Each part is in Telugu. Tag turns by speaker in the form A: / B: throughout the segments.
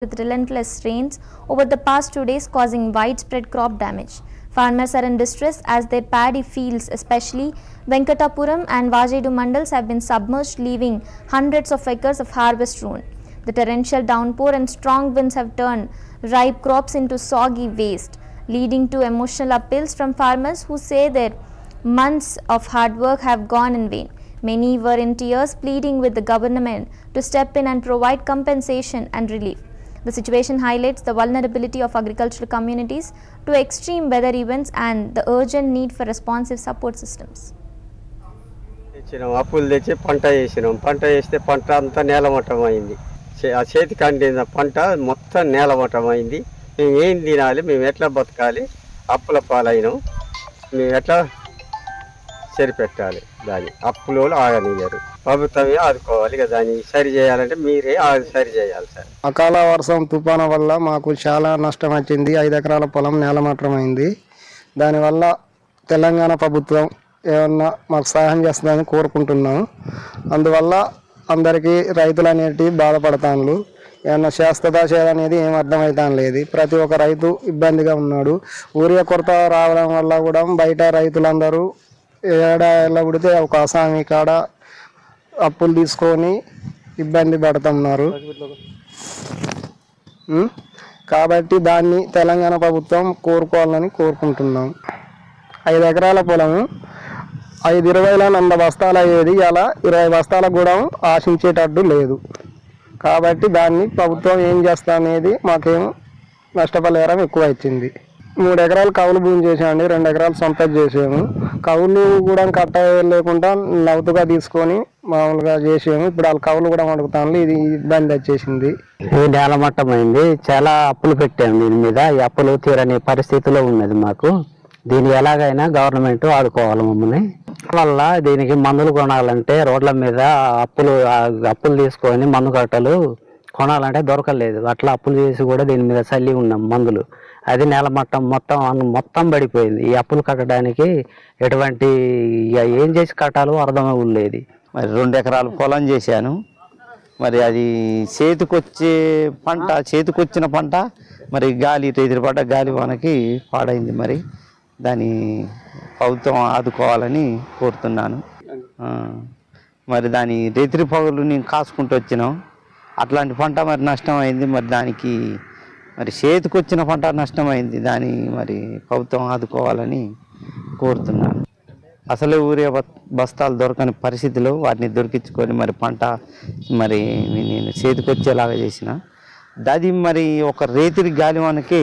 A: with relentless rains over the past 2 days causing widespread crop damage. Farmers are in distress as their paddy fields, especially Venkatapuram and Vajedu mandals, have been submerged, leaving hundreds of acres of harvest ruined. The torrential downpour and strong winds have turned ripe crops into soggy waste, leading to emotional appeals from farmers who say their months of hard work have gone in vain. Many were in tears, pleading with the government to step in and provide compensation and relief. The situation highlights the vulnerability of agricultural communities to extreme weather events and the urgent need for responsive support systems.
B: అప్పులు తెచ్చి పంట వేసినాం. పంట వేస్తే పంట అంతా నేలమట్టం అయింది. ఆ చేతికి అందిన పంట మొత్తం నేలమట్టం అయింది. మేము ఏం తినాలి, మేము ఎట్లా బతకాలి, అప్పుల పాలైనాం. మేము ఎట్లా సరిపెట్టాలి, దాన్ని అప్పులో ఆగనియరు. ప్రభుత్వమే ఆదుకోవాలి కదా, దాన్ని సరి చేయాలంటే మీరే సరి చేయాలి సార్.
C: అకాల వర్షం తుఫాను వల్ల మాకు చాలా నష్టం వచ్చింది. 5 ఎకరాల పొలం నేలమట్టం అయింది. దానివల్ల తెలంగాణ ప్రభుత్వం ఏమన్నా మాకు సహాయం చేస్తుందని కోరుకుంటున్నాము. అందువల్ల అందరికీ రైతులు అనేటివి బాధపడతాను. ఏమన్నా చేస్తుందా చేయదనేది ఏం అర్థమవుతాను లేదు. ప్రతి ఒక్క రైతు ఇబ్బందిగా ఉన్నాడు. యూరియా కొరత రావడం వల్ల కూడా బయట రైతులందరూ ఏడాదిలో పుడితే ఒక అసామి కాడ అప్పులు తీసుకొని ఇబ్బంది పడుతున్నారు. కాబట్టి దాన్ని తెలంగాణ ప్రభుత్వం కోరుకోవాలని కోరుకుంటున్నాం. 5 ఎకరాల పొలము 5-20 100 బస్తాలు అయ్యేది, అలా 20 బస్తాలకు కూడా ఆశించేటట్టు లేదు. కాబట్టి దాన్ని ప్రభుత్వం ఏం చేస్తా అనేది మాకేం నష్టపరిహారం ఎక్కువ ఇచ్చింది. 3 ఎకరాలు కౌలు భూమి చేసామండి, 2 ఎకరాలు సొంత చేసాము. కౌలు కూడా కట్ట లేకుండా నవ్వుతుగా తీసుకొని మామూలుగా చేసాము. ఇప్పుడు వాళ్ళ కౌలు కూడా అడుగుతాను, ఇది ఇబ్బంది వచ్చేసింది.
D: ఇది నేలమట్టం అయింది. చాలా అప్పులు పెట్టాము దీని మీద. ఈ అప్పులు తీరని పరిస్థితిలో ఉన్నది మాకు. దీన్ని ఎలాగైనా గవర్నమెంట్ ఆదుకోవాలి మమ్మల్ని. వల్ల దీనికి మందులు కొనాలంటే రోడ్ల మీద అప్పులు తీసుకొని మందు కట్టలు కొనాలంటే దొరకలేదు. అట్లా అప్పులు చేసి కూడా దీని మీద చల్లి ఉన్నాం మందులు. అది నేలమట్టం మొత్తం పడిపోయింది. ఈ అప్పులు కట్టడానికి ఎటువంటి ఏం చేసి కట్టాలో అర్థమవులేదు.
E: మరి 2 ఎకరాలు పొలం చేశాను. మరి అది చేతికొచ్చిన పంట మరి ఎదురుపడ్డ గాలి వానకి పాడైంది. మరి దాన్ని ప్రభుత్వం ఆదుకోవాలని కోరుతున్నాను. మరి దాని రైతుల పగులు నేను కాసుకుంటూ వచ్చినాం. అట్లాంటి పంట మరి నష్టం అయింది. మరి దానికి మరి చేతికొచ్చిన పంట నష్టమైంది. దాన్ని మరి ప్రభుత్వం ఆదుకోవాలని కోరుతున్నాను. అసలే యూరియా బస్తాలు దొరకని పరిస్థితిలో వాటిని దొరికించుకొని మరి పంట మరి నేను చేతికొచ్చేలాగా చేసిన అది మరి ఒక రైతుడి గాలివానకి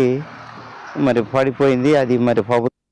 E: మరి పడిపోయింది. అది మరి ప్రభుత్వం